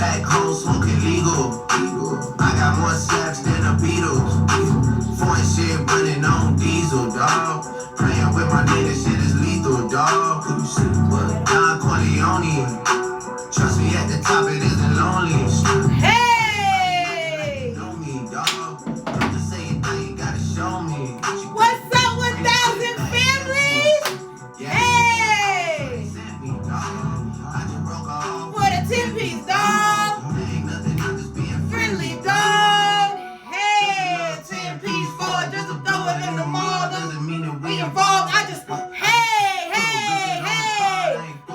back home smoking legal. I got more slaps than the Beatles. Foreign shit running on diesel, dog. Playing with my nigga, shit is lethal, dog. Don Corleone. Trust me, at the top it isn't lonely. Hey! Know me, dog. Don't just say it, now you gotta show me. What's up, 1,000 families? Hey! What a 10-piece, dog. Friendly, dog. Hey, 10-piece for just to throw it in the mall. Doesn't mean that we involved. I just, hey.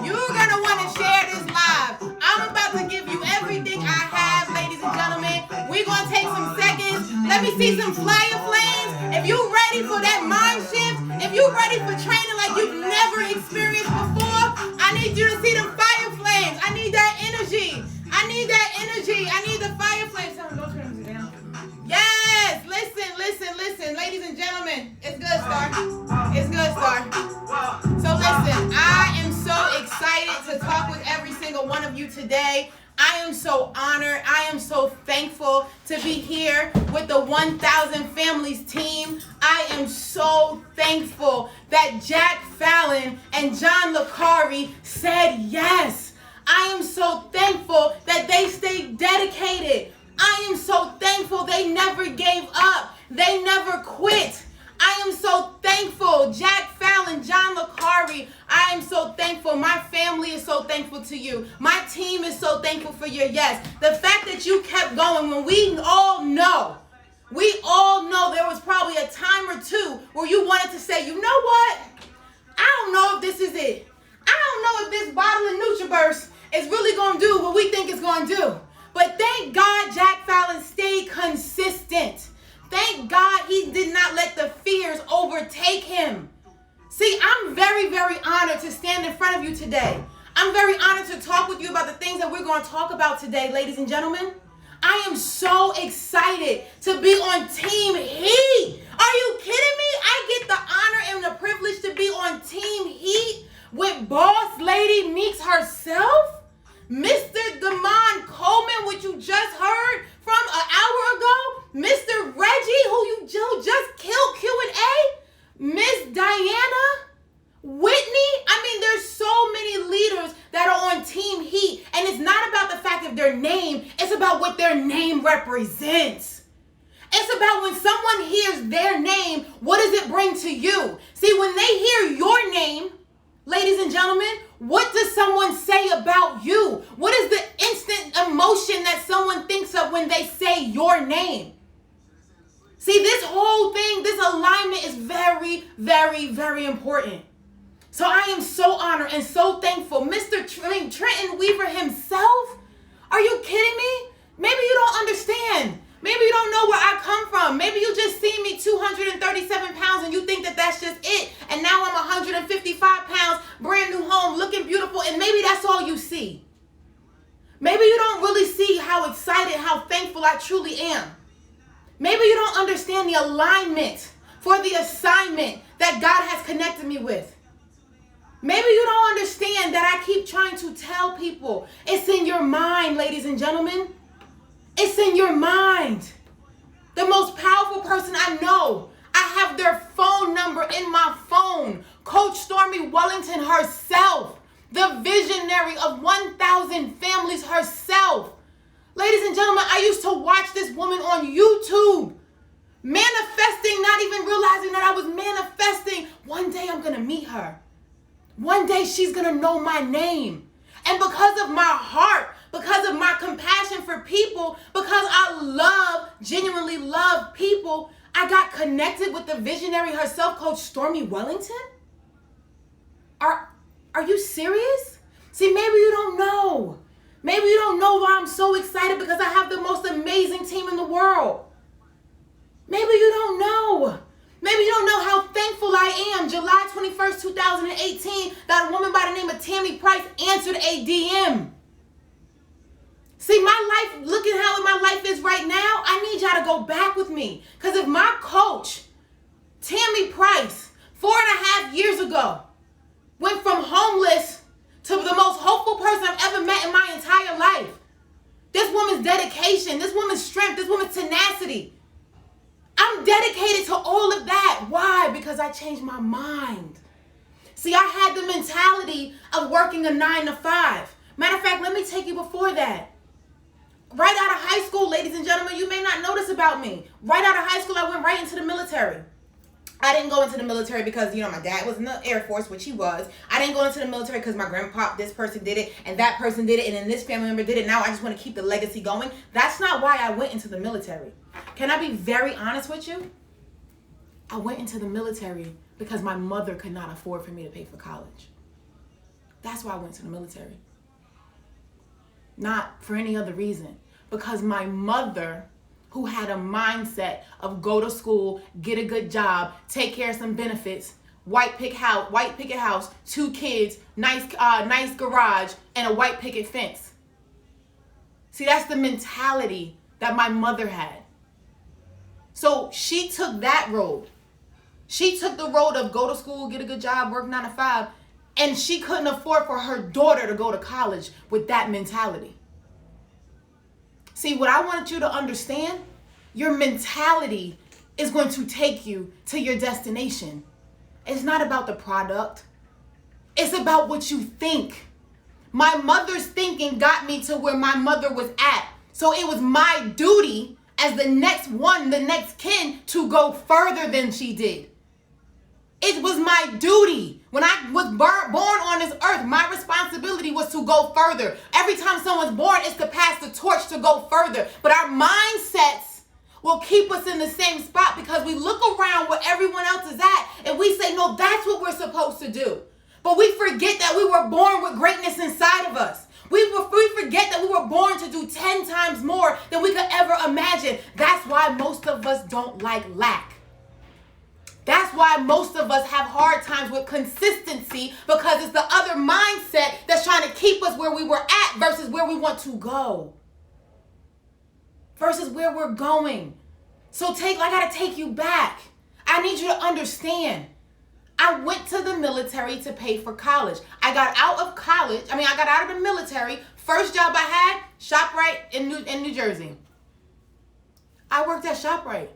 You're gonna want to share this live. I'm about to give you everything I have, ladies and gentlemen. We're gonna take some seconds. Let me see some flyer flames. If you're ready for that mind shift, if you're ready for training like you've never experienced before, I need you to see them fire flames. I need that energy. I need the fire flames. Don't turn the music down. Yes, listen, ladies and gentlemen. It's good, Star. So listen, I am so excited to talk with every single one of you today. I am so honored. I am so thankful to be here with the 1,000 Families team. I am so thankful that Jack Fallon and John Licari said yes. I am so thankful that they stayed dedicated. I am so thankful they never gave up. They never quit. I am so thankful, Jack Fallon, John Licari. I am so thankful. My family is so thankful to you. My team is so thankful for your yes. The fact that you kept going when we all know there was probably a time or two where you wanted to say, you know what? I don't know if this is it. I don't know if this bottle of NutriBurst is really going to do what we think it's going to do. But thank God Jack Fallon stayed consistent. Thank God he did not let the fears overtake him. See, I'm very, very honored to stand in front of you today. I'm very honored to talk with you about the things that we're going to talk about today, ladies and gentlemen. I am so excited to be on Team Heat. Are you kidding me? I get the honor and the privilege to be on Team Heat with Boss Lady Meeks herself, Mr. Damon Coleman, which you just heard from an hour ago, Mr. Reggie, who you just killed Q&A, Miss Diana, Whitney. I mean, there's so many leaders that are on Team Heat, and it's not about the fact of their name, it's about what their name represents. It's about when someone hears their name, what does it bring to you? See, when they hear your name, ladies and gentlemen, what does someone say about you? What is the instant emotion that someone thinks of when they say your name? See, this whole thing, this alignment is very, very, very important. So I am so honored and so thankful. Mr. Trenton Weaver himself, are you kidding me? Maybe you don't understand. Maybe you don't know where I come from. Maybe you just see me 237 pounds and you think that that's just it. And now I'm 155 pounds, brand new home, looking beautiful, and maybe that's all you see. Maybe you don't really see how excited, how thankful I truly am. Maybe you don't understand the alignment for the assignment that God has connected me with. Maybe you don't understand that I keep trying to tell people it's in your mind, ladies and gentlemen. It's in your mind. The most powerful person I know, I have their phone number in my phone. Coach Stormy Wellington herself, the visionary of 1,000 Families herself. Ladies and gentlemen, I used to watch this woman on YouTube, manifesting, not even realizing that I was manifesting. One day I'm going to meet her. One day she's going to know my name. And because of my heart, because of my compassion for people, because I genuinely love people, I got connected with the visionary herself, Coach Stormy Wellington. Are you serious? See, maybe you don't know. Maybe you don't know why I'm so excited, because I have the most amazing team in the world. Maybe you don't know. Maybe you don't know how thankful I am. July 21st, 2018, that a woman by the name of Tammy Price answered a DM. See, my life, looking how my life is right now, I need y'all to go back with me. Because if my coach, Tammy Price, 4.5 years ago, went from homeless to the most hopeful person I've ever met in my entire life, woman's dedication, this woman's strength, this woman's tenacity. I'm dedicated to all of that. Why? Because I changed my mind. See, I had the mentality of working a 9 to 5. Matter of fact, let me take you before that. Right out of high school, ladies and gentlemen, you may not know this about me. Right out of high school, I went right into the military. I didn't go into the military because, my dad was in the Air Force, which he was. I didn't go into the military because my grandpa, this person did it, and that person did it, and then this family member did it. Now I just want to keep the legacy going. That's not why I went into the military. Can I be very honest with you? I went into the military because my mother could not afford for me to pay for college. That's why I went to the military. Not for any other reason. Because my mother, who had a mindset of go to school, get a good job, take care of some benefits, white picket house, 2 kids, nice garage, and a white picket fence. See, that's the mentality that my mother had. So she took that road. She took the road of go to school, get a good job, work 9 to 5, and she couldn't afford for her daughter to go to college with that mentality. See, what I want you to understand, your mentality is going to take you to your destination. It's not about the product. It's about what you think. My mother's thinking got me to where my mother was at. So it was my duty as the next kin, to go further than she did. It was my duty. When I was born on this earth, my responsibility was to go further. Every time someone's born, it's to pass the torch to go further. But our mindsets will keep us in the same spot because we look around where everyone else is at and we say, no, that's what we're supposed to do. But we forget that we were born with greatness inside of us. We forget that we were born to do 10 times more than we could ever imagine. That's why most of us don't like lack. That's why most of us have hard times with consistency, because it's the other mindset that's trying to keep us where we were at versus where we want to go. Versus where we're going. So I gotta take you back. I need you to understand. I went to the military to pay for college. I got out of the military. First job I had, ShopRite in New Jersey. I worked at ShopRite.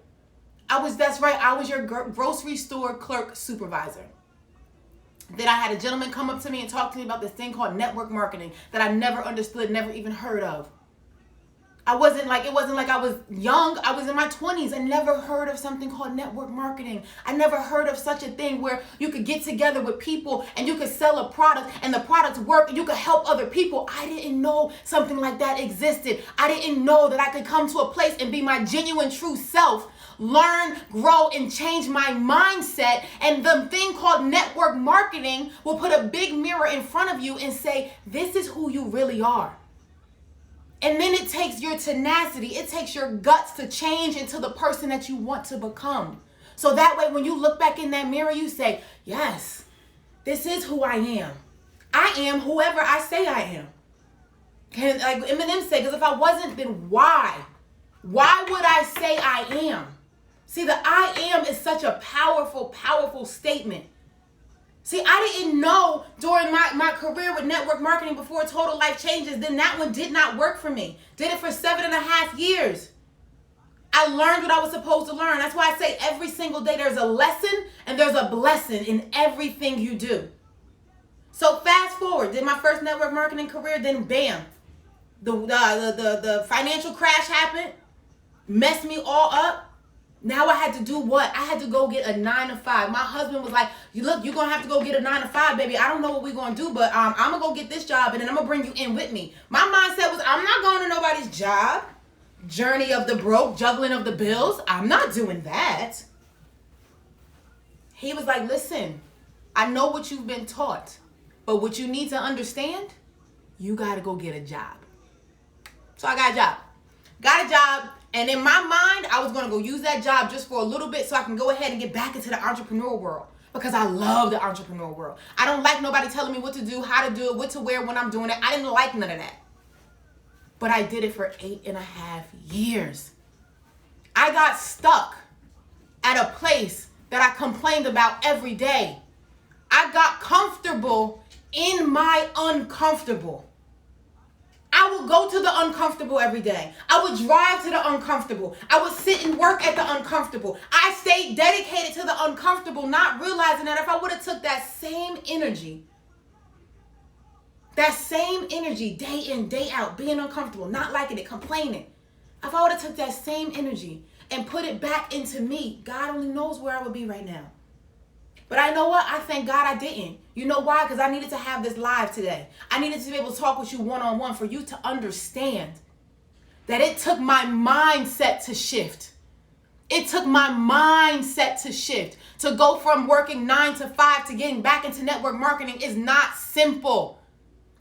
I was your grocery store clerk supervisor. Then I had a gentleman come up to me and talk to me about this thing called network marketing that I never understood, never even heard of. It wasn't like I was young. I was in my 20s. I never heard of something called network marketing. I never heard of such a thing where you could get together with people and you could sell a product and the products work and you could help other people. I didn't know something like that existed. I didn't know that I could come to a place and be my genuine true self, learn, grow, and change my mindset. And the thing called network marketing will put a big mirror in front of you and say, this is who you really are. And then it takes your tenacity, it takes your guts to change into the person that you want to become. So that way, when you look back in that mirror, you say, yes, this is who I am. I am whoever I say I am. And like Eminem said, because if I wasn't, then why? Why would I say I am? See, the I am is such a powerful, powerful statement. See, I didn't know during my career with network marketing before Total Life Changes, then that one did not work for me. Did it for 7.5 years. I learned what I was supposed to learn. That's why I say every single day there's a lesson and there's a blessing in everything you do. So fast forward, did my first network marketing career, then bam, the financial crash happened, messed me all up. Now I had to do what? I had to go get a 9 to 5. My husband was like, you're going to have to go get a 9 to 5, baby. I don't know what we're going to do, but I'm going to go get this job and then I'm going to bring you in with me. My mindset was, I'm not going to nobody's job. Journey of the broke, juggling of the bills. I'm not doing that. He was like, listen, I know what you've been taught, but what you need to understand, you got to go get a job. So I got a job. Got a job. And in my mind, I was going to go use that job just for a little bit so I can go ahead and get back into the entrepreneur world, because I love the entrepreneur world. I don't like nobody telling me what to do, how to do it, what to wear when I'm doing it. I didn't like none of that. But I did it for 8.5 years. I got stuck at a place that I complained about every day. I got comfortable in my uncomfortable. I I would go to the uncomfortable every day. I would drive to the uncomfortable. I would sit and work at the uncomfortable. I stayed dedicated to the uncomfortable, not realizing that if I would have took that same energy day in, day out, being uncomfortable, not liking it, complaining, if I would have took that same energy and put it back into me, God only knows where I would be right now. But I know what? I thank God I didn't. You know why? Because I needed to have this live today. I needed to be able to talk with you one-on-one for you to understand that it took my mindset to shift. It took my mindset to shift. To go from working 9 to 5 to getting back into network marketing is not simple.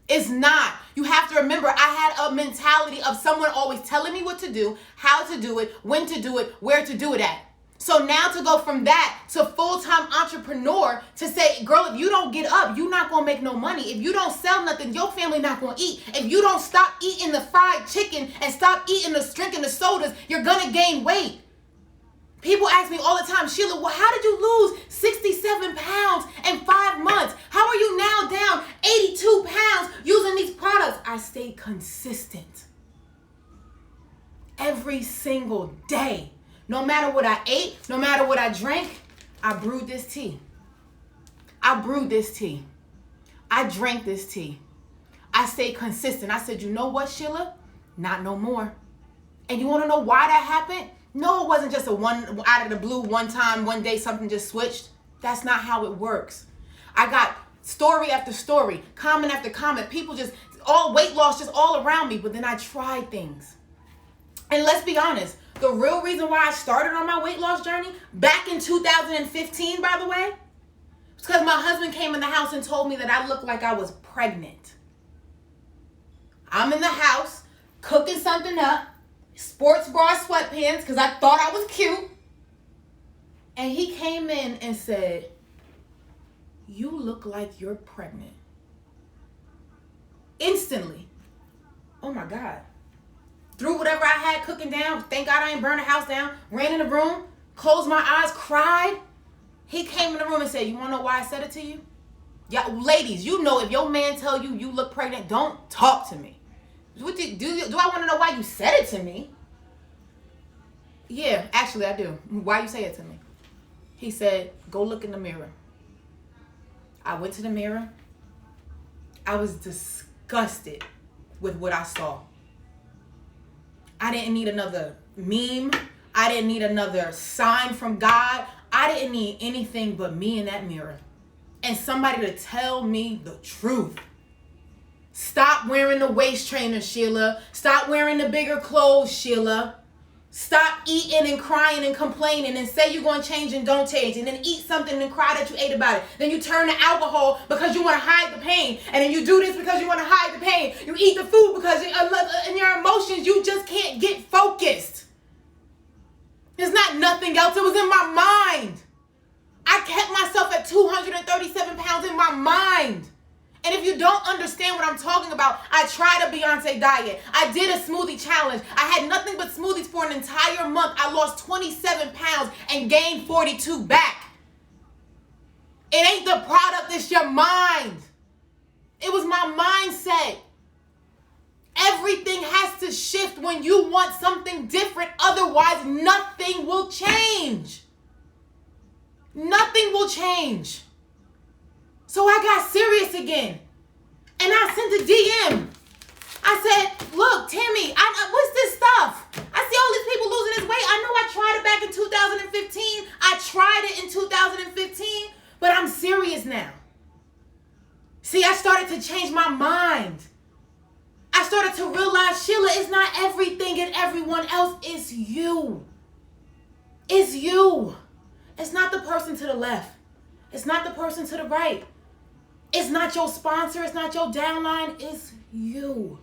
It's not. You have to remember, I had a mentality of someone always telling me what to do, how to do it, when to do it, where to do it at. So now to go from that to full-time entrepreneur to say, girl, if you don't get up, you're not going to make no money. If you don't sell nothing, your family not going to eat. If you don't stop eating the fried chicken and stop drinking the sodas, you're going to gain weight. People ask me all the time, Sheila, well, how did you lose 67 pounds in 5 months? How are you now down 82 pounds using these products? I stayed consistent every single day. No matter what I ate, no matter what I drank, I brewed this tea. I brewed this tea. I drank this tea. I stayed consistent. I said, you know what, Sheila? Not no more. And you want to know why that happened? No, it wasn't just a one out of the blue one time, one day something just switched. That's not how it works. I got story after story, comment after comment, people just all weight loss just all around me, but then I tried things. And let's be honest, the real reason why I started on my weight loss journey back in 2015, by the way, was because my husband came in the house and told me that I looked like I was pregnant. I'm in the house cooking something up, sports bra, sweatpants, because I thought I was cute. And he came in and said, you look like you're pregnant. Instantly. Oh my God. Threw whatever I had cooking down. Thank God I ain't burned the house down. Ran in the room, closed my eyes, cried. He came in the room and said, you want to know why I said it to you? Yeah, ladies, you know if your man tell you you look pregnant, don't talk to me. Do I want to know why you said it to me? Yeah, actually I do. Why you say it to me? He said, go look in the mirror. I went to the mirror. I was disgusted with what I saw. I didn't need another meme. I didn't need another sign from God. I didn't need anything but me in that mirror. And somebody to tell me the truth. Stop wearing the waist trainers, Sheila. Stop wearing the bigger clothes, Sheila. Stop eating and crying and complaining and say you're going to change and don't change. And then eat something and cry that you ate about it. Then you turn to alcohol because you want to hide the pain. And then you do this because you want to hide the pain. You eat the food because in your emotions, you just can't get focused. It's not nothing else. It was in my mind. I kept myself at 237 pounds in my mind. And if you don't understand what I'm talking about, I tried a Beyonce diet. I did a smoothie challenge. I had nothing but smoothies for an entire month. I lost 27 pounds and gained 42 back. It ain't the product, it's your mind. It was my mindset. Everything has to shift when you want something different. Otherwise, nothing will change. Nothing will change. So I got serious again. And I sent a DM. I said, look, Tammy, what's this stuff? I see all these people losing this weight. I know I tried it back in 2015. I tried it in 2015, but I'm serious now. See, I started to change my mind. I started to realize, Sheila, it's not everything and everyone else. It's you. It's you. It's not the person to the left. It's not the person to the right. It's not your sponsor. It's not your downline. It's you.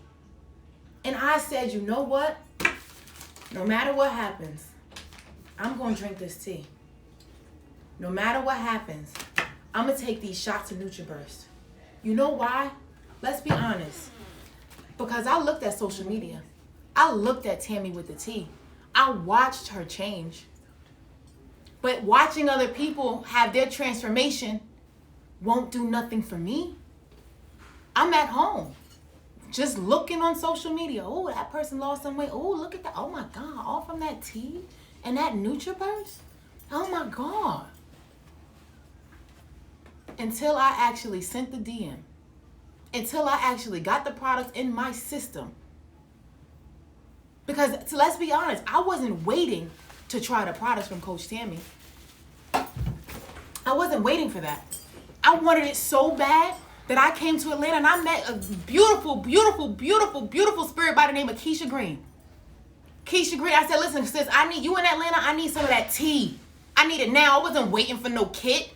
And I said, you know what? No matter what happens, I'm going to drink this tea. No matter what happens, I'm going to take these shots of NutriBurst. You know why? Let's be honest. Because I looked at social media. I looked at Tammy with the tea. I watched her change. But watching other people have their transformation won't do nothing for me. I'm at home. just looking on social media. Oh, that person lost some weight. Oh, look at that. Oh my God, all from that tea and that NutriBurst. Oh my God. Until I actually sent the DM. Until I actually got the products in my system. Because let's be honest, I wasn't waiting to try the products from Coach Tammy. I wasn't waiting for that. I wanted it so bad that I came to Atlanta and I met a beautiful, beautiful, beautiful, beautiful spirit by the name of Keisha Green. Keisha Green, I said, listen, sis, I need you in Atlanta. I need some of that tea. I need it now. I wasn't waiting for no kit.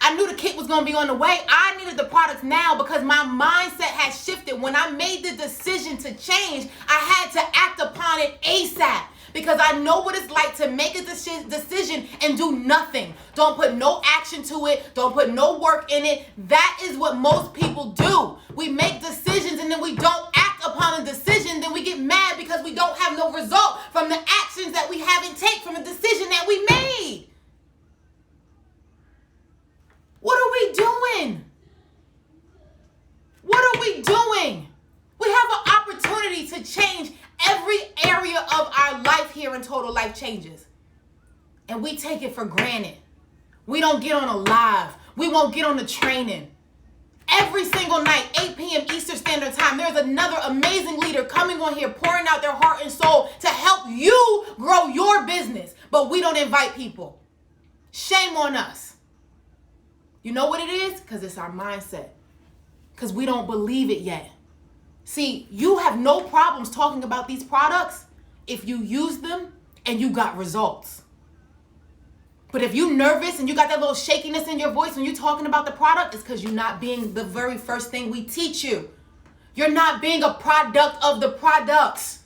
I knew the kit was going to be on the way. I needed the products now because my mindset had shifted. When I made the decision to change, I had to act upon it ASAP because I know what it's like to make a decision and do nothing. Don't put no action to it. Don't put no work in it. That is what most people do. We make decisions and then we don't act upon a decision. Then we get mad because we don't have no result from the actions that we haven't taken from the decision that we made. What are we doing? What are we doing? We have an opportunity to change every area of our life here in Total Life Changes. And we take it for granted. We don't get on a live. We won't get on the training. Every single night, 8 p.m. Eastern Standard Time, there's another amazing leader coming on here, pouring out their heart and soul to help you grow your business. But we don't invite people. Shame on us. You know what it is? Because it's our mindset. Because we don't believe it yet. See, you have no problems talking about these products if you use them and you got results. But if you're nervous and you got that little shakiness in your voice when you're talking about the product, it's because you're not being the very first thing we teach you. You're not being a product of the products.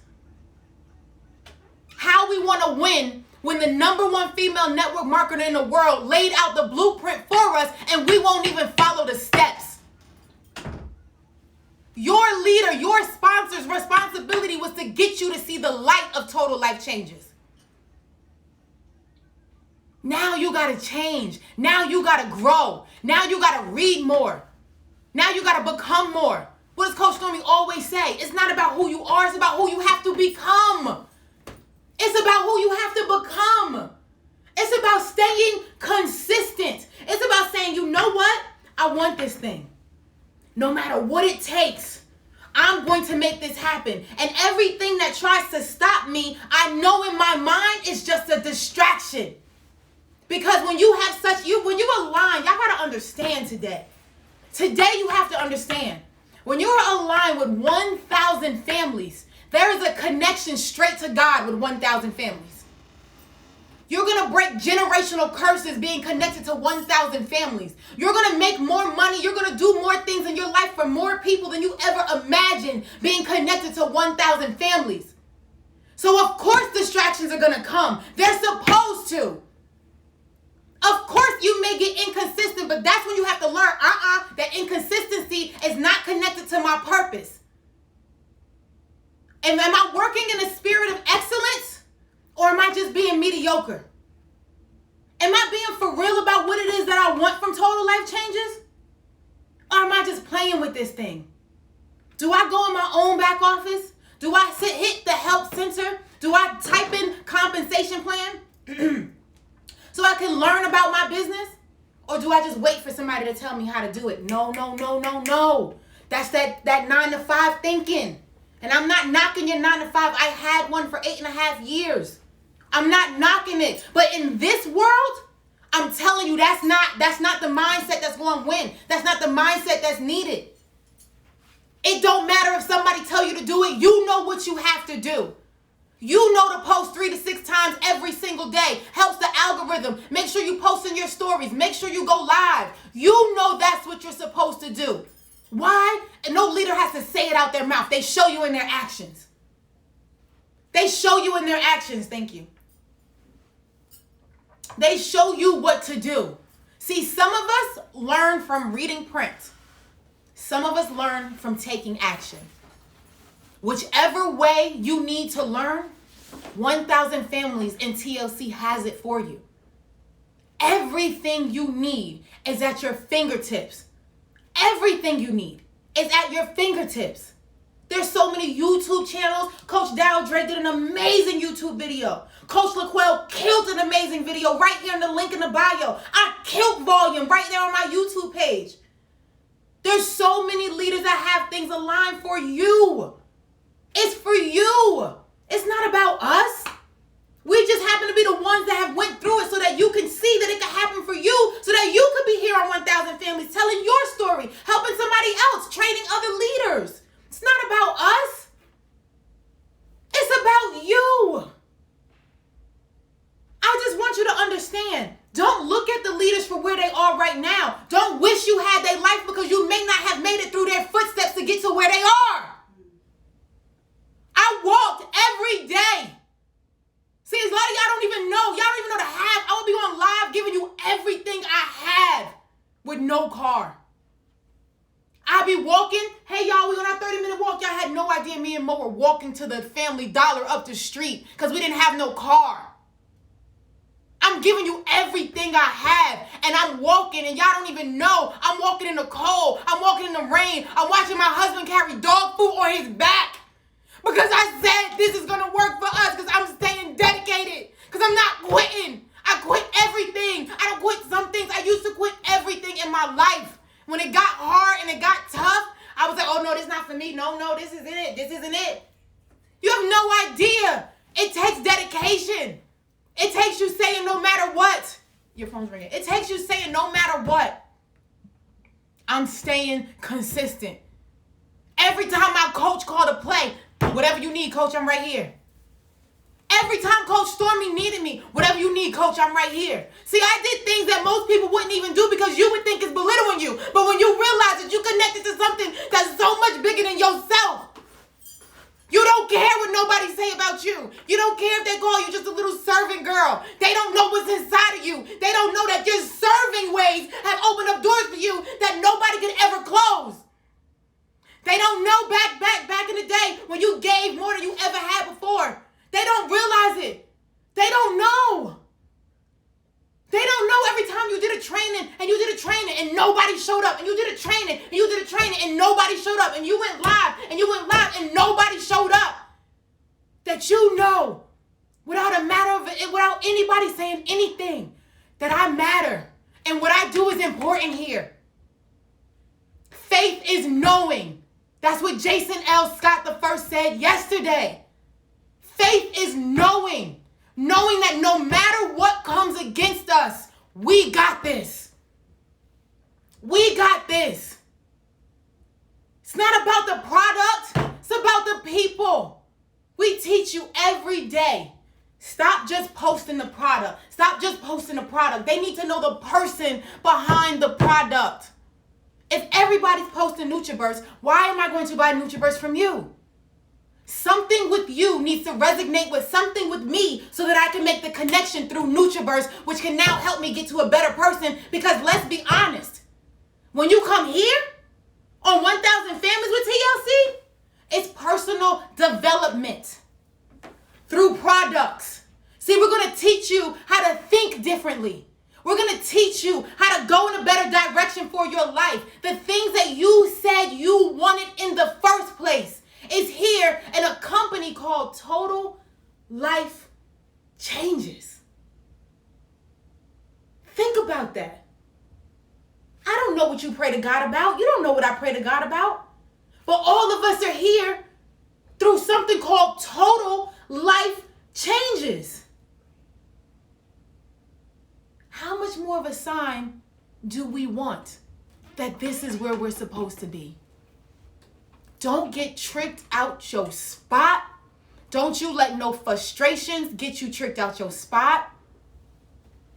How we want to win when the #1 female network marketer in the world laid out the blueprint for us and we won't even follow the steps. Your leader, your sponsor's responsibility was to get you to see the light of Total Life Changes. Now you got to change. Now you got to grow. Now you got to read more. Now you got to become more. What does Coach Stormy always say? It's not about who you are. It's about who you have to become. It's about who you have to become. It's about staying consistent. It's about saying, you know what? I want this thing. No matter what it takes, I'm going to make this happen. And everything that tries to stop me, I know in my mind is just a distraction. Because when you have when you align, y'all got to understand today. Today you have to understand. When you're aligned with 1,000 families, there is a connection straight to God with 1,000 families. You're going to break generational curses being connected to 1,000 families. You're going to make more money. You're going to do more things in your life for more people than you ever imagined being connected to 1,000 families. So of course distractions are going to come. They're supposed to. Of course you may get inconsistent, but that's when you have to learn, that inconsistency is not connected to my purpose. And am I working in a spirit of excellence or am I just being mediocre? Am I being for real about what it is that I want from Total Life Changes? Or am I just playing with this thing? Do I go in my own back office? Do I hit the help center? Do I type in compensation plan so I can learn about my business? Or do I just wait for somebody to tell me how to do it? No. That's that 9 to 5 thinking. And I'm not knocking your 9 to 5. I had one for 8.5 years. I'm not knocking it. But in this world, I'm telling you, that's not the mindset that's going to win. That's not the mindset that's needed. It don't matter if somebody tell you to do it. You know what you have to do. You know to post 3 to 6 times every single day. Helps the algorithm. Make sure you post in your stories. Make sure you go live. You know that's what you're supposed to do. Why? And no leader has to say it out their mouth. They show you in their actions. They show you in their actions. Thank you. They show you what to do. See, some of us learn from reading print. Some of us learn from taking action. Whichever way you need to learn, 1,000 families in TLC has it for you. Everything you need is at your fingertips. Everything you need is at your fingertips. There's so many YouTube channels. Coach Dow Drake did an amazing YouTube video. Coach LaQuelle killed an amazing video right here in the link in the bio. I killed volume right there on my YouTube page. There's so many leaders that have things aligned for you. It's for you. It's not about us. We just happen to be the ones that have went through it so that you can see that it can happen for you, so that you could be here on 1000 Families telling your story, helping somebody else, training other leaders. It's not about us. It's about you. I just want you to understand. Don't look at the leaders for where they are right now. Don't wish you had their life because you may not have made it through their footsteps to get to where they are. I walked every day. See, a lot of y'all don't even know. Y'all don't even know the half. I will be on live giving you everything I have with no car. I be walking. Hey, y'all, we on our 30-minute walk. Y'all had no idea me and Mo were walking to the Family Dollar up the street because we didn't have no car. I'm giving you everything I have, and I'm walking, and y'all don't even know. I'm walking in the cold. I'm walking in the rain. I'm watching my husband carry dog food on his back because I said this is going to work for us because I'm staying dedicated, because I'm not quitting. I quit everything. I don't quit some things. I used to quit everything in my life. When it got hard and it got tough, I was like, oh, no, this is not for me. No, this isn't it. This isn't it. You have no idea. It takes dedication. It takes you saying no matter what. Your phone's ringing. It takes you saying no matter what. I'm staying consistent. Every time my coach called a play, whatever you need, coach, I'm right here. Every time Coach Stormy needed me, whatever you need, coach, I'm right here. See, I did things that most people wouldn't even do because you would think it's belittling you. But when you realize that you connected to something that's so much bigger than yourself, you don't care what nobody say about you. You don't care if they call you just a little servant girl. They don't know what's inside of you. They don't know that your serving ways have opened up doors for you that nobody could ever close. They don't know back in the day when you gave more than you ever had before. They don't realize it. They don't know. They don't know every time you did a training and nobody showed up, and you did a training and nobody showed up, and you went live and nobody showed up, that you know without anybody saying anything that I matter and what I do is important here. Faith is knowing. That's what Jason L. Scott I said yesterday. Faith is knowing that no matter what comes against us, we got this. We got this. It's not about the product, it's about the people. We teach you every day. Stop just posting the product. They need to know the person behind the product. If everybody's posting NutriBurst, why am I going to buy NutriBurst from you? Something with you needs to resonate with something with me so that I can make the connection through NutriBurst, which can now help me get to a better person. Because let's be honest, when you come here on 1000 Families with TLC, it's personal development through products. See, we're going to teach you how to think differently. We're going to teach you how to go in a better direction for your life. The things that you said you wanted in the first place is here in a company called Total Life Changes. Think about that. I don't know what you pray to God about. You don't know what I pray to God about. But all of us are here through something called Total Life Changes. How much more of a sign do we want that this is where we're supposed to be? Don't get tricked out your spot. Don't you let no frustrations get you tricked out your spot.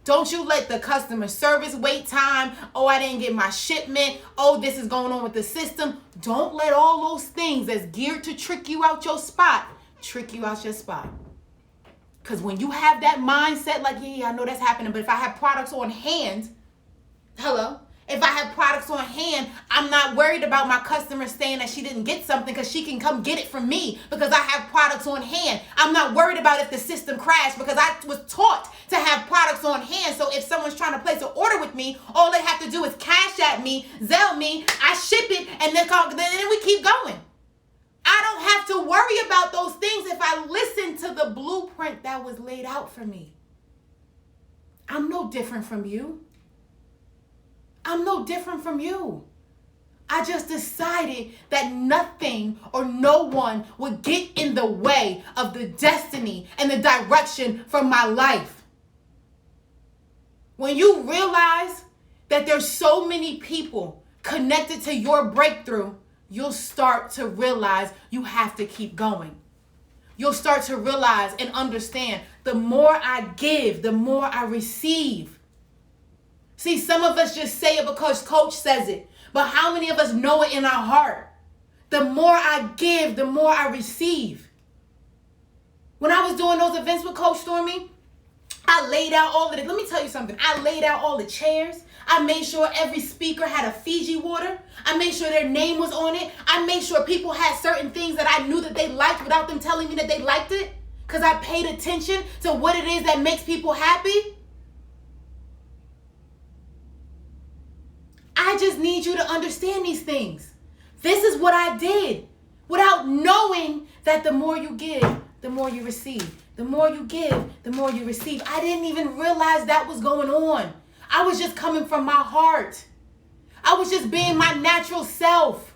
Don't you let the customer service wait time. Oh, I didn't get my shipment. Oh, this is going on with the system. Don't let all those things that's geared to trick you out your spot trick you out your spot. Because when you have that mindset, like, yeah, I know that's happening, but if I have products on hand, if I have products on hand, I'm not worried about my customer saying that she didn't get something because she can come get it from me because I have products on hand. I'm not worried about if the system crashed because I was taught to have products on hand. So if someone's trying to place an order with me, all they have to do is cash at me, Zelle me, I ship it, and then we keep going. I don't have to worry about those things if I listen to the blueprint that was laid out for me. I'm no different from you. I'm no different from you. I just decided that nothing or no one would get in the way of the destiny and the direction for my life. When you realize that there's so many people connected to your breakthrough, you'll start to realize you have to keep going. You'll start to realize and understand the more I give, the more I receive. See, some of us just say it because Coach says it, but how many of us know it in our heart? The more I give, the more I receive. When I was doing those events with Coach Stormy, I laid out all of it. Let me tell you something. I laid out all the chairs. I made sure every speaker had a Fiji water. I made sure their name was on it. I made sure people had certain things that I knew that they liked without them telling me that they liked it, because I paid attention to what it is that makes people happy. I just need you to understand these things. This is what I did without knowing that the more you give, the more you receive. The more you give, the more you receive. I didn't even realize that was going on. I was just coming from my heart. I was just being my natural self.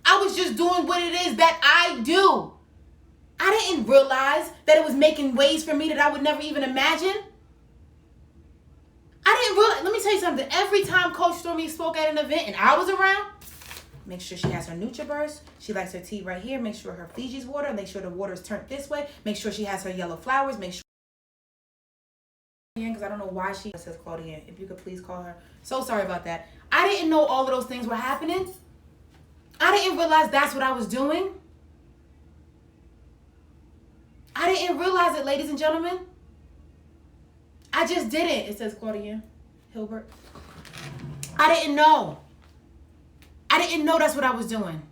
I was just doing what it is that I do. I didn't realize that it was making waves for me that I would never even imagine. I didn't realize, let me tell you something. Every time Coach Stormy spoke at an event and I was around, make sure she has her NutriBurst. She likes her tea right here. Make sure her Fiji's water. Make sure the water is turned this way. Make sure she has her yellow flowers. Make sure, because I don't know why she says Claudia. If you could please call her. So sorry about that. I didn't know all of those things were happening. I didn't realize that's what I was doing. I didn't realize it, ladies and gentlemen. I just didn't. It says Claudia Hilbert. I didn't know. I didn't know that's what I was doing.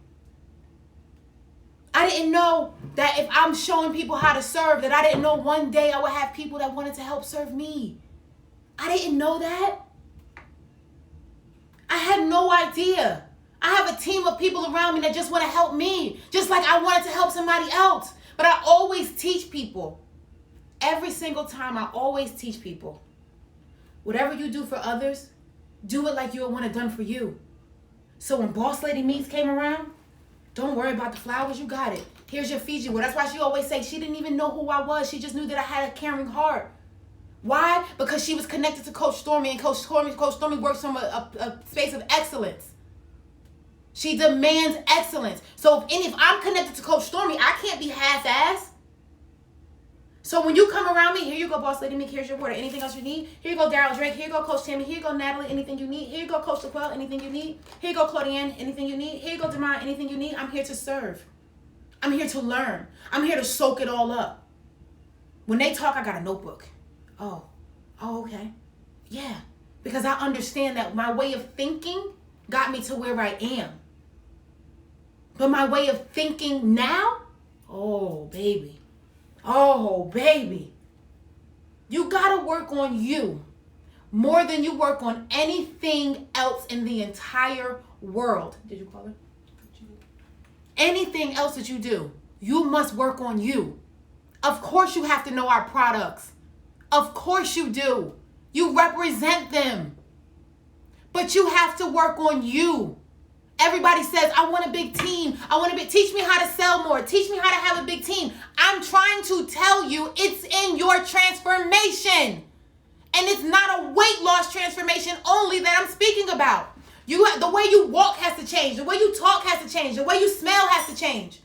I didn't know that if I'm showing people how to serve, that I didn't know one day I would have people that wanted to help serve me. I didn't know that. I had no idea. I have a team of people around me that just want to help me, just like I wanted to help somebody else. But I always teach people. Every single time I always teach people, whatever you do for others, do it like you would want it done for you. So when Boss Lady Meets came around, don't worry about the flowers, you got it. Here's your Fiji water. That's why she always say she didn't even know who I was. She just knew that I had a caring heart. Why? Because she was connected to Coach Stormy, and Coach Stormy works from a space of excellence. She demands excellence. So if I'm connected to Coach Stormy, I can't be half-assed. So when you come around me, here you go, Boss Lady Meek, here's your water. Anything else you need? Here you go, Daryl Drake. Here you go, Coach Tammy. Here you go, Natalie. Anything you need? Here you go, Coach LaQuelle. Anything you need? Here you go, Claudiane. Anything you need? Here you go, Demar. Anything you need? I'm here to serve. I'm here to learn. I'm here to soak it all up. When they talk, I got a notebook. Oh, okay. Yeah, because I understand that my way of thinking got me to where I am. But my way of thinking now, oh, baby. Oh, baby. You got to work on you more than you work on anything else in the entire world. Did you call her? Anything else that you do, you must work on you. Of course you have to know our products. Of course you do. You represent them. But you have to work on you. Everybody says, I want a big team. Teach me how to sell more. Teach me how to have a big team. I'm trying to tell you it's in your transformation. And it's not a weight loss transformation only that I'm speaking about. The way you walk has to change. The way you talk has to change. The way you smell has to change.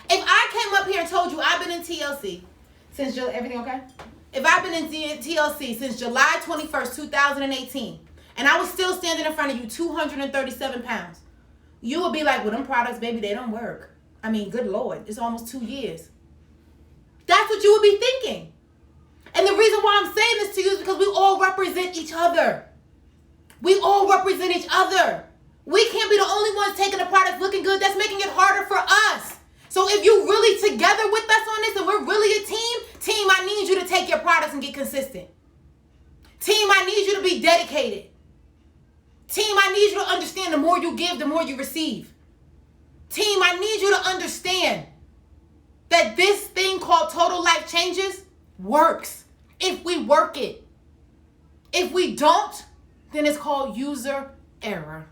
If I came up here and told you I've been in TLC since, everything okay? If I've been in TLC since July 21st, 2018, and I was still standing in front of you 237 pounds, you will be like, well, them products, baby, they don't work. I mean, good Lord, it's almost 2 years. That's what you would be thinking. And the reason why I'm saying this to you is because we all represent each other. We all represent each other. We can't be the only ones taking the product looking good. That's making it harder for us. So if you're really together with us on this and we're really a team, I need you to take your products and get consistent. Team, I need you to be dedicated. Team, I need you to understand the more you give, the more you receive. Team, I need you to understand that this thing called total life changes works if we work it. If we don't, then it's called user error.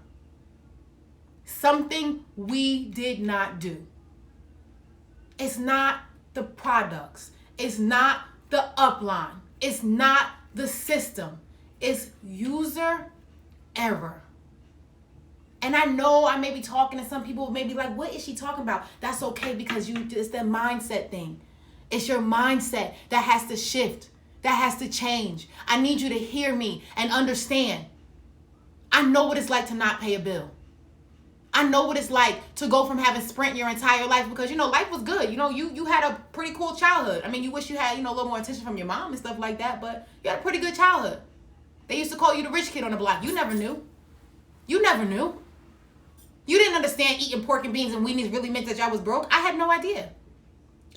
Something we did not do. It's not the products. It's not the upline. It's not the system. It's user error. And I know I may be talking to some people may be like, what is she talking about? That's okay, because it's that mindset thing. It's your mindset that has to shift, that has to change. I need you to hear me and understand. I know what it's like to not pay a bill. I know what it's like to go from having Sprint your entire life, because, life was good. You had a pretty cool childhood. I mean, you wish you had, a little more attention from your mom and stuff like that, but you had a pretty good childhood. They used to call you the rich kid on the block. You never knew. You never knew. You didn't understand eating pork and beans and weenies really meant that y'all was broke. I had no idea.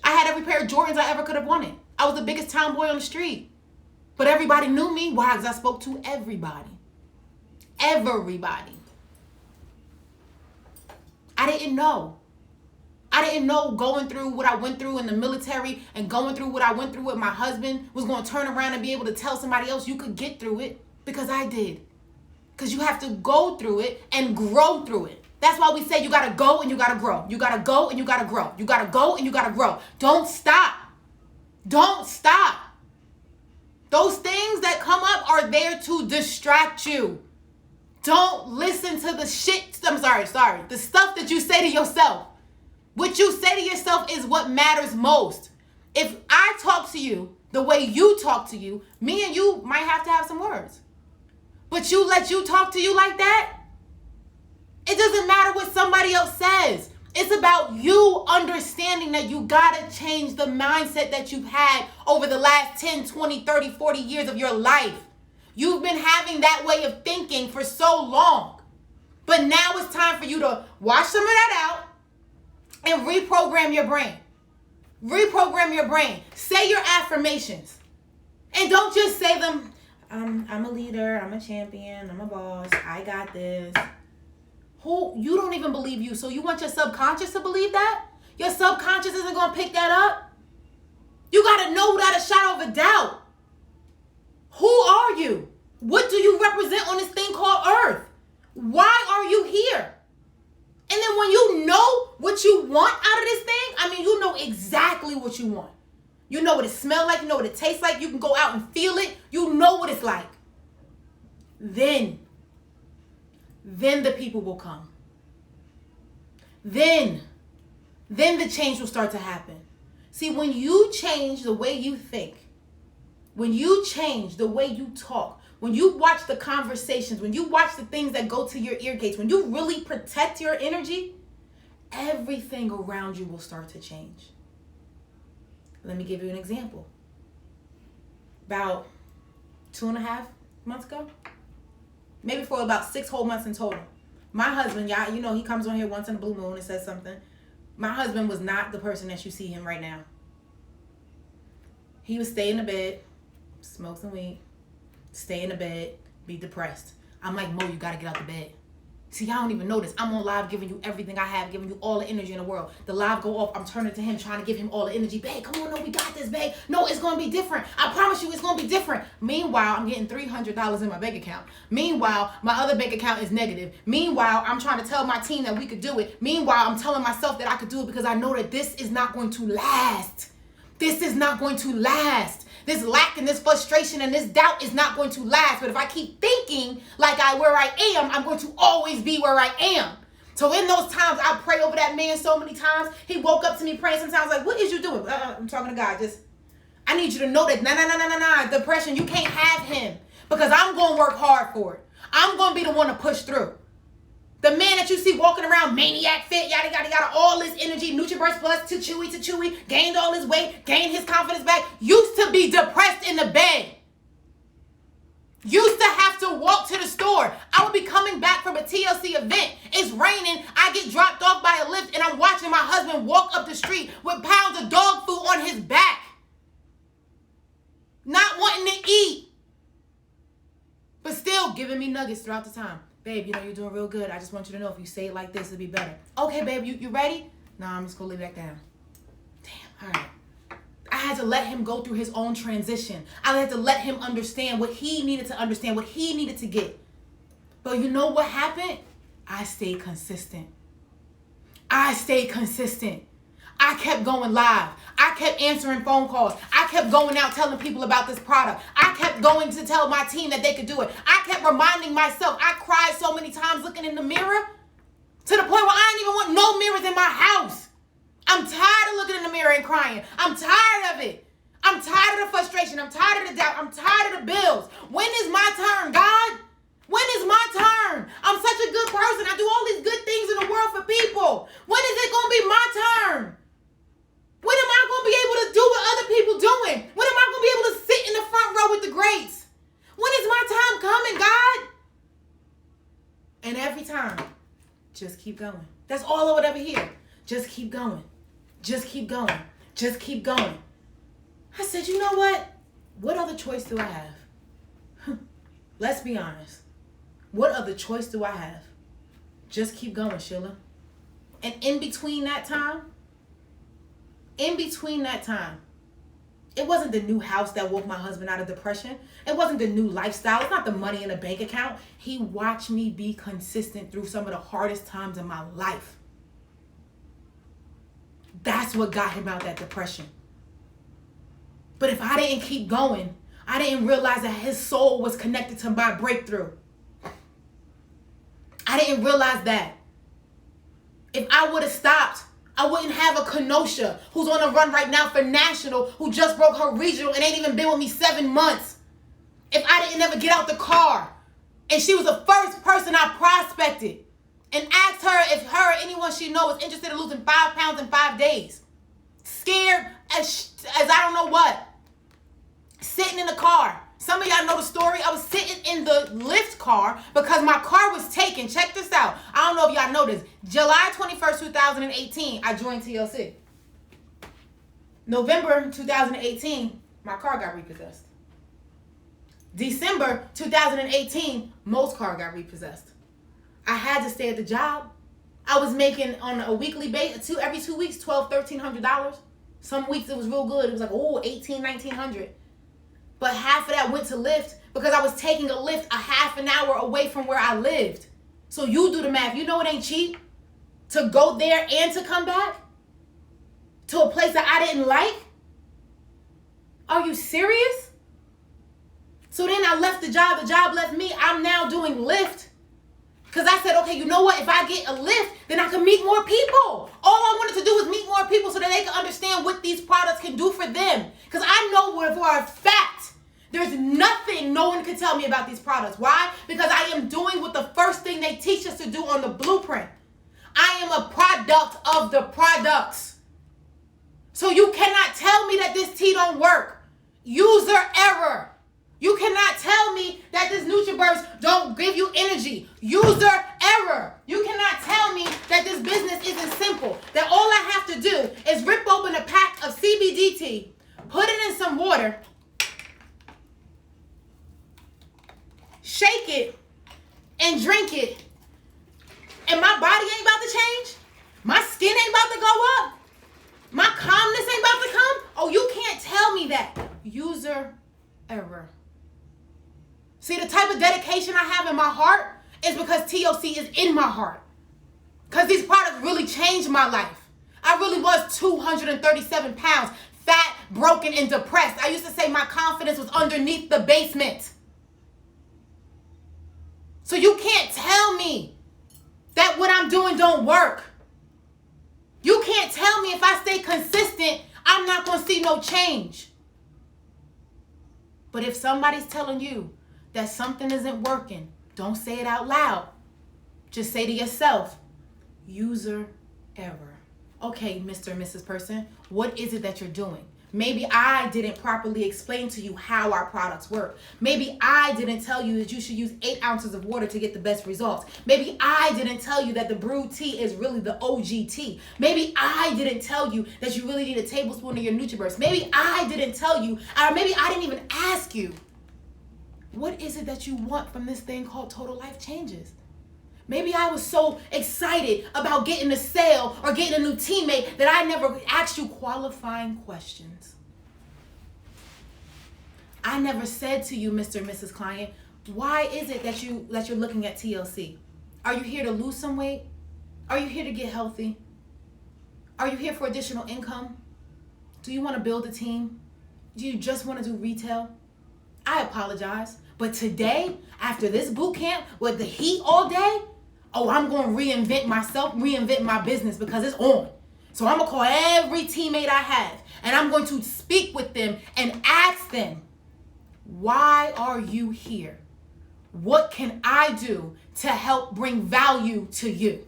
I had every pair of Jordans I ever could have wanted. I was the biggest town boy on the street. But everybody knew me. Why? Because I spoke to everybody. Everybody. I didn't know. I didn't know going through what I went through in the military and going through what I went through with my husband was going to turn around and be able to tell somebody else you could get through it, because I did. Because you have to go through it and grow through it. That's why we say you got to go and you got to grow. You got to go and you got to grow. You got to go and you got to grow. Don't stop. Don't stop. Those things that come up are there to distract you. Don't listen to the shit. I'm sorry. The stuff that you say to yourself. What you say to yourself is what matters most. If I talk to you the way you talk to you, me and you might have to have some words. But you let you talk to you like that? It doesn't matter what somebody else says. It's about you understanding that you gotta change the mindset that you've had over the last 10, 20, 30, 40 years of your life. You've been having that way of thinking for so long. But now it's time for you to wash some of that out and reprogram your brain. Reprogram your brain. Say your affirmations. And don't just say them, I'm a leader, I'm a champion, I'm a boss, I got this. You don't even believe you, so you want your subconscious to believe that? Your subconscious isn't going to pick that up? You got to know without a shadow of a doubt. Who are you? What do you represent on this thing called Earth? Why are you here? And then when you know what you want out of this thing, you know exactly what you want. You know what it smells like. You know what it tastes like. You can go out and feel it. You know what it's like. Then the people will come. Then the change will start to happen. See, when you change the way you think, when you change the way you talk, when you watch the conversations, when you watch the things that go to your ear gates, when you really protect your energy, everything around you will start to change. Let me give you an example. About 2.5 months ago, maybe for about 6 whole months in total, my husband, y'all, he comes on here once in a blue moon and says something. My husband was not the person that you see him right now. He would stay in the bed, smoke some weed, stay in the bed, be depressed. I'm like, Mo, you got to get out the bed. See, I don't even know this. I'm on live giving you everything I have, giving you all the energy in the world. The live go off, I'm turning to him, trying to give him all the energy. Babe, come on, no, we got this, babe. No, it's going to be different. I promise you it's going to be different. Meanwhile, I'm getting $300 in my bank account. Meanwhile, my other bank account is negative. Meanwhile, I'm trying to tell my team that we could do it. Meanwhile, I'm telling myself that I could do it because I know that this is not going to last. This is not going to last. This lack and this frustration and this doubt is not going to last. But if I keep thinking like where I am, I'm going to always be where I am. So in those times, I pray over that man so many times. He woke up to me praying sometimes like, what is you doing? I'm talking to God. I need you to know that, nah, depression, you can't have him. Because I'm going to work hard for it. I'm going to be the one to push through. The man that you see walking around, maniac fit, yada, yada, yada, all this energy, NutriBurst Plus, to chewy, gained all his weight, gained his confidence back, used to be depressed in the bed. Used to have to walk to the store. I would be coming back from a TLC event. It's raining. I get dropped off by a lift, and I'm watching my husband walk up the street with pounds of dog food on his back. Not wanting to eat. But still giving giving me nuggets throughout the time. Babe, you know you're doing real good. I just want you to know if you say it like this, it'll be better. Okay, babe, you ready? Nah, I'm just gonna lay back down. Damn, all right. I had to let him go through his own transition. I had to let him understand what he needed to understand, what he needed to get. But you know what happened? I stayed consistent. I stayed consistent. I kept going live. I kept answering phone calls. I kept going out telling people about this product. I kept going to tell my team that they could do it. I kept reminding myself. I cried so many times looking in the mirror to the point where I didn't even want no mirrors in my house. I'm tired of looking in the mirror and crying. I'm tired of it. I'm tired of the frustration. I'm tired of the doubt. I'm tired of the bills. When is my turn, God? When is my turn? I'm such a good person. I do all these good things in the world for people. When is it going to be my turn? When am I going to be able to do what other people doing? When am I going to be able to sit in the front row with the greats? When is my time coming, God? And every time, just keep going. That's all I would ever hear. Just keep going. Just keep going. Just keep going. I said, you know what? What other choice do I have? Let's be honest. What other choice do I have? Just keep going, Sheila. And in between that time, it wasn't the new house that woke my husband out of depression. It wasn't the new lifestyle. It's not the money in the bank account. He watched me be consistent through some of the hardest times in my life. That's what got him out that depression. But if I didn't keep going, I didn't realize that his soul was connected to my breakthrough. I didn't realize that. If I would have stopped, I wouldn't have a Kenosha who's on a run right now for national, who just broke her regional and ain't even been with me 7 months. If I didn't ever get out the car and she was the first person I prospected and asked her if her or anyone she knows is interested in losing 5 pounds in 5 days. Scared as I don't know what. Sitting in the car. Some of y'all know the story. I was sitting in the Lyft car because my car was taken. Check this out. I don't know if y'all know this. July 21st, 2018, I joined TLC. November 2018, my car got repossessed. December 2018, Mo's car got repossessed. I had to stay at the job. I was making on a weekly basis, every 2 weeks, $1,200, $1,300. Some weeks it was real good. It was like, $1,800, $1,900. But half of that went to Lyft because I was taking a Lyft a half an hour away from where I lived. So you do the math. You know it ain't cheap to go there and to come back to a place that I didn't like. Are you serious? So then I left the job. The job left me. I'm now doing Lyft. Because I said, okay, you know what? If I get a Lyft, then I can meet more people. All I wanted to do was meet more people so that they can understand what these products can do for them. Because I know for a fact, there's nothing no one can tell me about these products. Why? Because I am doing what the first thing they teach us to do on the blueprint. I am a product of the products. So you cannot tell me that this tea don't work. User error. You cannot tell me that this NutriBurst don't give you energy. User error. You cannot tell me that this business isn't simple. That all I have to do is rip open a pack of CBD tea, put it in some water, shake it, and drink it. And my body ain't about to change. My skin ain't about to go up. My calmness ain't about to come. Oh, you can't tell me that. User error. See, the type of dedication I have in my heart is because TLC is in my heart. Because these products really changed my life. I really was 237 pounds, fat, broken, and depressed. I used to say my confidence was underneath the basement. So you can't tell me that what I'm doing don't work. You can't tell me if I stay consistent, I'm not going to see no change. But if somebody's telling you that something isn't working, don't say it out loud. Just say to yourself, user error. Okay, Mr. and Mrs. Person, what is it that you're doing? Maybe I didn't properly explain to you how our products work. Maybe I didn't tell you that you should use 8 ounces of water to get the best results. Maybe I didn't tell you that the brewed tea is really the OG tea. Maybe I didn't tell you that you really need a tablespoon of your NutriBurst. Maybe I didn't tell you, or maybe I didn't even ask you What is it that you want from this thing called Total Life Changes? Maybe I was so excited about getting a sale or getting a new teammate that I never asked you qualifying questions. I never said to you, Mr. and Mrs. Client, why is it that you're looking at TLC? Are you here to lose some weight? Are you here to get healthy? Are you here for additional income? Do you want to build a team? Do you just want to do retail? I apologize, but today, after this boot camp with the heat all day, I'm going to reinvent myself, reinvent my business because it's on. So I'm going to call every teammate I have and I'm going to speak with them and ask them, why are you here? What can I do to help bring value to you?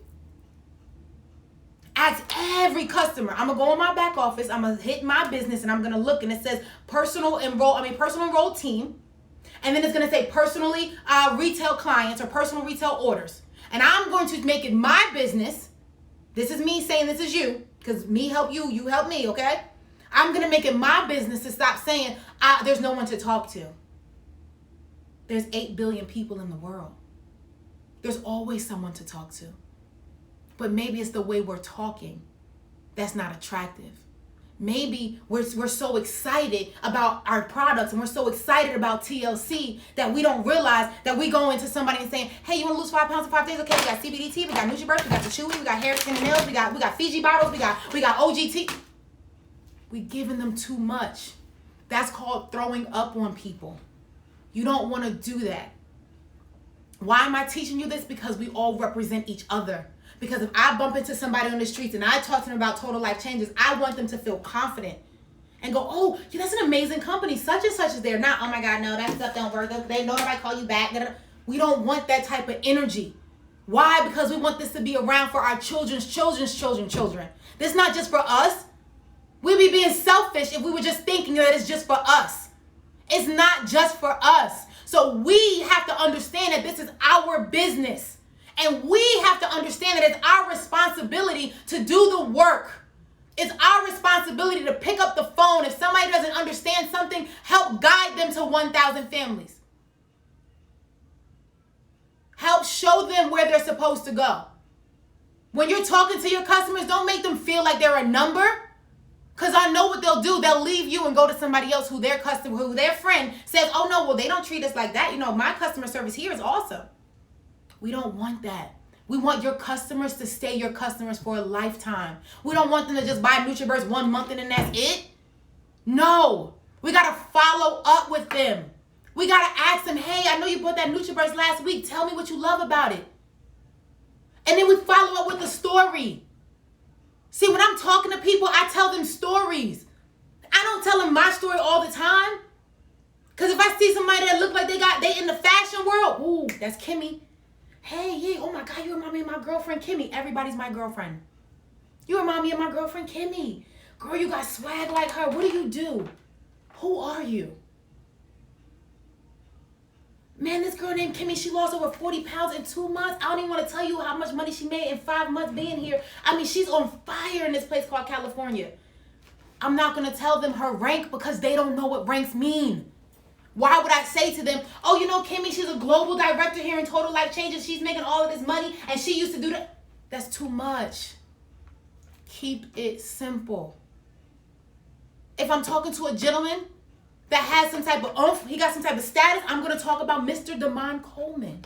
Ask every customer. I'm going to go in my back office. I'm going to hit my business and I'm going to look and it says personal enroll team. And then it's going to say personally retail clients or personal retail orders. And I'm going to make it my business. This is me saying this is you because me help you, you help me, okay? I'm going to make it my business to stop saying there's no one to talk to. There's 8 billion people in the world. There's always someone to talk to. But maybe it's the way we're talking that's not attractive. Maybe we're so excited about our products and we're so excited about TLC that we don't realize that we go into somebody and saying, hey, you want to lose 5 pounds in 5 days? Okay, we got CBD tea, we got NutriBurst, we got the Chewy, we got hair, skin, and nails, we got Fiji bottles, we got OGT. We giving them too much. That's called throwing up on people. You don't want to do that. Why am I teaching you this? Because we all represent each other. Because if I bump into somebody on the streets and I talk to them about Total Life Changes, I want them to feel confident and go, oh, yeah, that's an amazing company. Such and such is there. Not, oh my God, no, that stuff don't work. They know nobody call you back. We don't want that type of energy. Why? Because we want this to be around for our children's children. This is not just for us. We'd be being selfish if we were just thinking that it's just for us. It's not just for us. So we have to understand that this is our business. And we have to understand that it's our responsibility to do the work. It's our responsibility to pick up the phone. If somebody doesn't understand something, help guide them to 1,000 families. Help show them where they're supposed to go. When you're talking to your customers, don't make them feel like they're a number. Because I know what they'll do. They'll leave you and go to somebody else who their friend says, oh no, well, they don't treat us like that. You know, my customer service here is awesome. We don't want that. We want your customers to stay your customers for a lifetime. We don't want them to just buy NutriBurst 1 month and then that's it. No, we got to follow up with them. We got to ask them, hey, I know you bought that NutriBurst last week. Tell me what you love about it. And then we follow up with a story. See, when I'm talking to people, I tell them stories. I don't tell them my story all the time. Because if I see somebody that look like they in the fashion world, ooh, that's Kimmy. Hey, yeah, oh my God, you remind me of my girlfriend, Kimmy. Everybody's my girlfriend. You remind me of my girlfriend, Kimmy. Girl, you got swag like her. What do you do? Who are you? Man, this girl named Kimmy, she lost over 40 pounds in 2 months. I don't even want to tell you how much money she made in 5 months being here. I mean, she's on fire in this place called California. I'm not going to tell them her rank because they don't know what ranks mean. Why would I say to them, oh, you know, Kimmy, she's a global director here in Total Life Changes. She's making all of this money and she used to do that. That's too much. Keep it simple. If I'm talking to a gentleman that has some type of oomph, he got some type of status, I'm going to talk about Mr. Damon Coleman.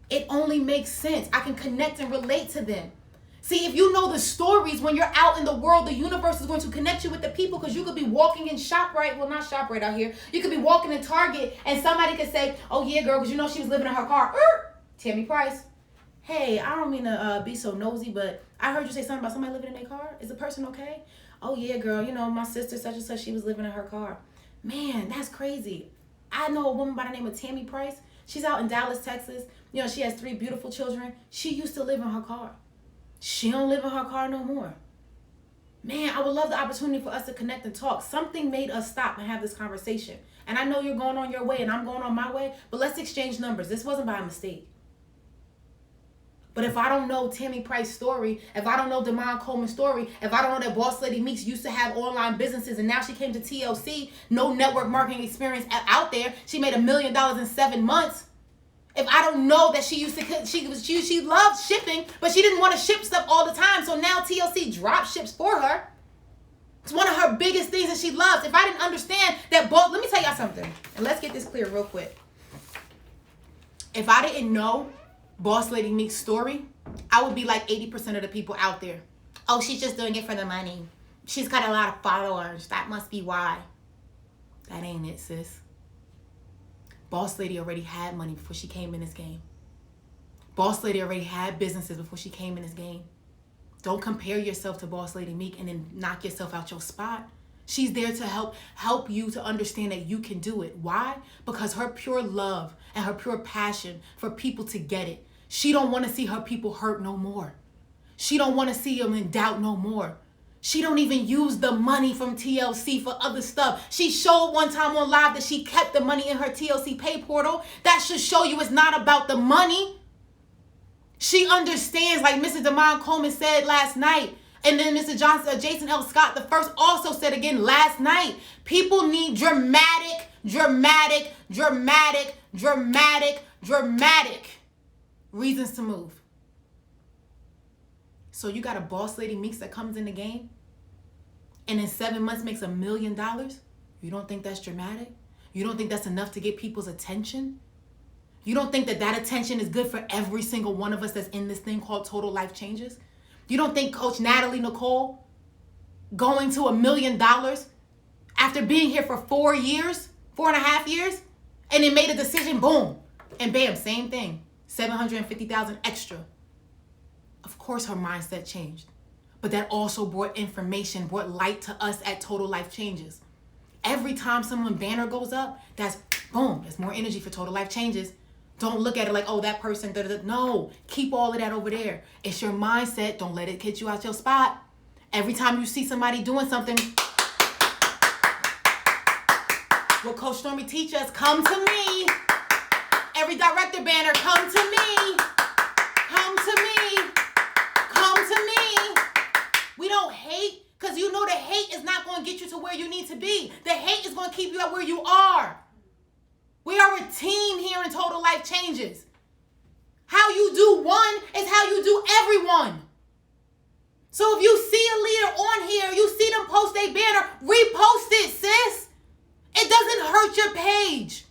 It only makes sense. I can connect and relate to them. See, if you know the stories, when you're out in the world, the universe is going to connect you with the people because you could be walking in ShopRite. Well, not ShopRite out here. You could be walking in Target and somebody could say, oh, yeah, girl, because you know she was living in her car. Tammy Price. Hey, I don't mean to be so nosy, but I heard you say something about somebody living in their car. Is the person okay? Oh, yeah, girl, you know, my sister such and such, she was living in her car. Man, that's crazy. I know a woman by the name of Tammy Price. She's out in Dallas, Texas. You know, she has 3 beautiful children. She used to live in her car. She don't live in her car no more. Man, I would love the opportunity for us to connect and talk. Something made us stop and have this conversation. And I know you're going on your way and I'm going on my way, but let's exchange numbers. This wasn't by mistake. But if I don't know Tammy Price's story, if I don't know Damon Coleman's story, if I don't know that Boss Lady Meeks used to have online businesses and now she came to TLC, no network marketing experience out there, she made $1 million in 7 months. If I don't know that she loved shipping, but she didn't want to ship stuff all the time, so now TLC drop ships for her. It's one of her biggest things that she loves. If I didn't understand that let me tell y'all something, and let's get this clear real quick. If I didn't know Boss Lady Meek's story, I would be like 80% of the people out there. Oh, she's just doing it for the money. She's got a lot of followers. That must be why. That ain't it, sis. Boss Lady already had money before she came in this game. Boss Lady already had businesses before she came in this game. Don't compare yourself to Boss Lady Meek and then knock yourself out your spot. She's there to help you to understand that you can do it. Why? Because her pure love and her pure passion for people to get it. She don't want to see her people hurt no more. She don't want to see them in doubt no more. She don't even use the money from TLC for other stuff. She showed one time on live that she kept the money in her TLC pay portal. That should show you it's not about the money. She understands, like Mr. Damon Coleman said last night, and then Mr. Jason L. Scott the first also said again last night, people need dramatic reasons to move. So you got a Boss Lady Meeks that comes in the game and in 7 months makes $1 million? You don't think that's dramatic? You don't think that's enough to get people's attention? You don't think that attention is good for every single one of us that's in this thing called Total Life Changes? You don't think Coach Natalie Nicole going to $1 million after being here for 4 years, 4.5 years, and then made a decision, boom, and bam, same thing, $750,000 extra. Of course her mindset changed, but that also brought light to us at Total Life Changes. Every time someone's banner goes up, that's boom, there's more energy for Total Life Changes. Don't look at it like, oh, that person, no, keep all of that over there. It's your mindset. Don't let it get you out your spot. Every time you see somebody doing something, what Coach Stormy teaches us, come to me. Every director banner, come to me. Come to me. Come to me. We don't hate because you know the hate is not going to get you to where you need to be. The hate is going to keep you at where you are. We are a team here in Total Life Changes. How you do one is how you do everyone. So if you see a leader on here, you see them post a banner, repost it, sis. It doesn't hurt your page.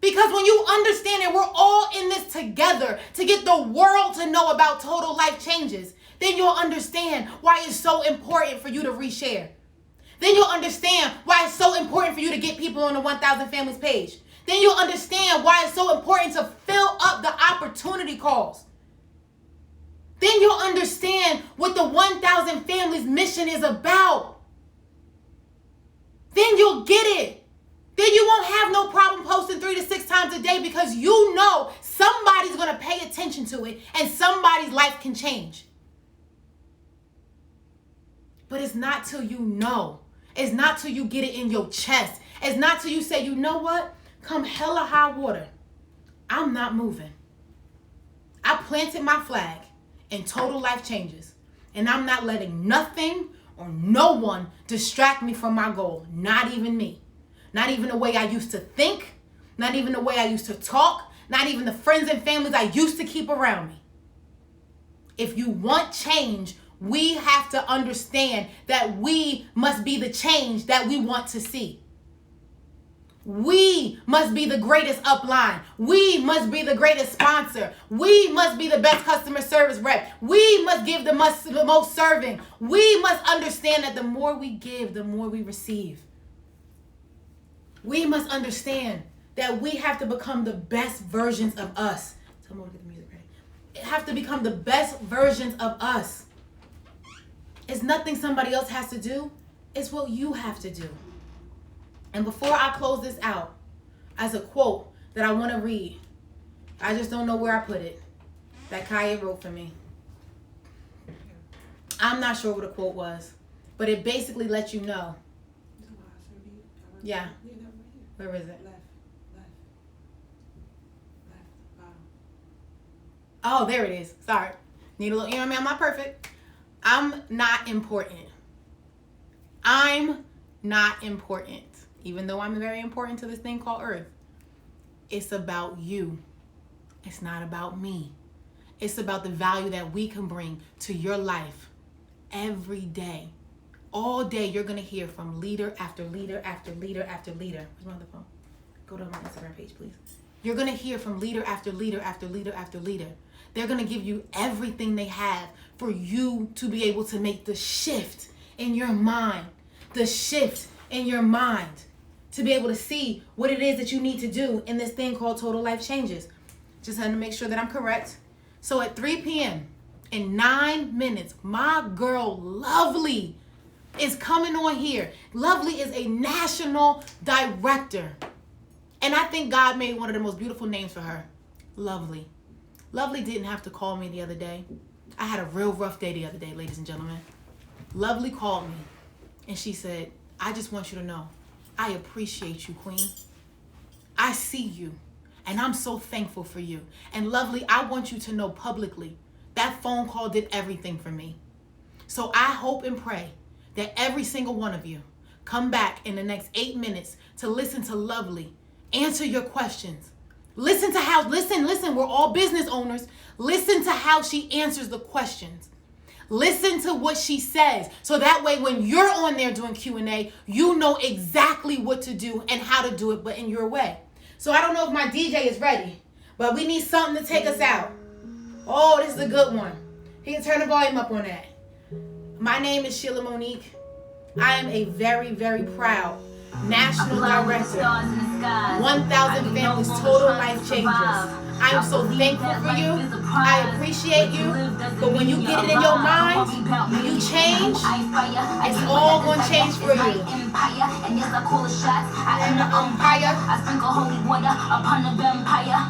Because when you understand that we're all in this together to get the world to know about Total Life Changes, then you'll understand why it's so important for you to reshare. Then you'll understand why it's so important for you to get people on the 1,000 Families page. Then you'll understand why it's so important to fill up the opportunity calls. Then you'll understand what the 1,000 Families mission is about. Then you'll get it. Then you won't have no problem posting 3 to 6 times a day because you know somebody's going to pay attention to it and somebody's life can change. But it's not till you know. It's not till you get it in your chest. It's not till you say, you know what? Come hella high water, I'm not moving. I planted my flag in Total Life Changes, and I'm not letting nothing or no one distract me from my goal. Not even me. Not even the way I used to think. Not even the way I used to talk. Not even the friends and families I used to keep around me. If you want change, we have to understand that we must be the change that we want to see. We must be the greatest upline. We must be the greatest sponsor. We must be the best customer service rep. We must give the most serving. We must understand that the more we give, the more we receive. We must understand that we have to become the best versions of us. Tell me to get the music ready. Have to become the best versions of us. It's nothing somebody else has to do. It's what you have to do. And before I close this out, as a quote that I want to read, I just don't know where I put it, that Kaya wrote for me. I'm not sure what the quote was, but it basically lets you know. Yeah. Where is it? Oh, there it is. Sorry. Need a little, you know what I mean? I'm not perfect. I'm not important. I'm not important. Even though I'm very important to this thing called Earth. It's about you. It's not about me. It's about the value that we can bring to your life every day. All day, you're going to hear from leader after leader after leader after leader. Where's my other phone? Go to my Instagram page, please. You're going to hear from leader after leader after leader after leader. They're going to give you everything they have for you to be able to make the shift in your mind. The shift in your mind. To be able to see what it is that you need to do in this thing called Total Life Changes. Just had to make sure that I'm correct. So at 3 p.m., in 9 minutes, my girl, Lovely, is coming on here. Lovely is a national director. And I think God made one of the most beautiful names for her. Lovely. Lovely didn't have to call me the other day. I had a real rough day the other day, ladies and gentlemen. Lovely called me. And she said, I just want you to know, I appreciate you, Queen. I see you. And I'm so thankful for you. And Lovely, I want you to know publicly, that phone call did everything for me. So I hope and pray that every single one of you come back in the next 8 minutes to listen to Lovely, answer your questions. Listen, we're all business owners. Listen to how she answers the questions. Listen to what she says. So that way when you're on there doing Q&A, you know exactly what to do and how to do it, but in your way. So I don't know if my DJ is ready, but we need something to take us out. Oh, this is a good one. He can turn the volume up on that. My name is Sheila Monique. I am a very, very proud national director. 1,000 Families Total Life Changers. I am so thankful for you. I appreciate you. But when you get it in your mind, when you change, it's all going to change for you. And yes, I call the shots. I am the umpire. I sprinkle holy water upon the vampire.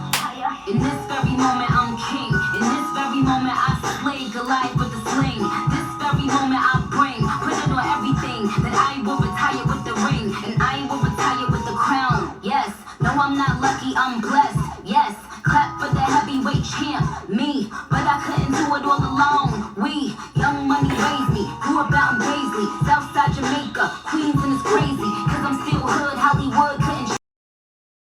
In this very moment, I'm king. In this very moment, I slay Goliath with the sling. This very moment, I bring, put it on everything, that I will retire with the ring, and I will retire with the crown. Yes, no, I'm not lucky, I'm blessed. Yes, clap for the heavyweight champ, me. But I couldn't do it